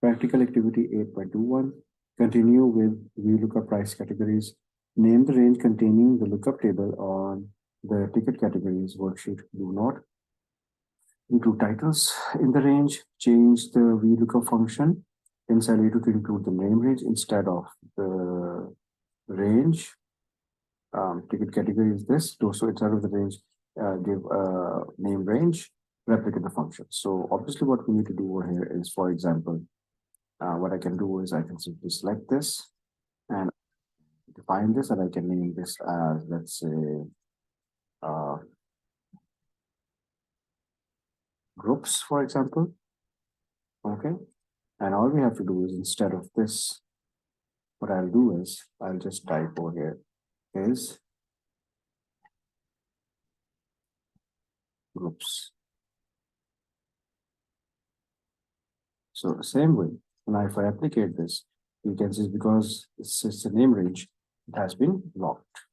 Practical activity 8.21. Continue with VLOOKUP price categories. Name the range containing the lookup table on the ticket categories worksheet. Do not include titles in the range. Change the VLOOKUP function in cell A2 to include the name range instead of the range. Ticket category is this. So instead of the range, give a name range, replicate the function. So obviously what we need to do over here is, for example, what I can do is I can simply select this and define this, and I can name this as, let's say, groups, for example. Okay. And all we have to do is, instead of this, what I'll do is I'll just type over here is groups. So same way, now if I replicate this, you can see because it's a name range, it has been locked.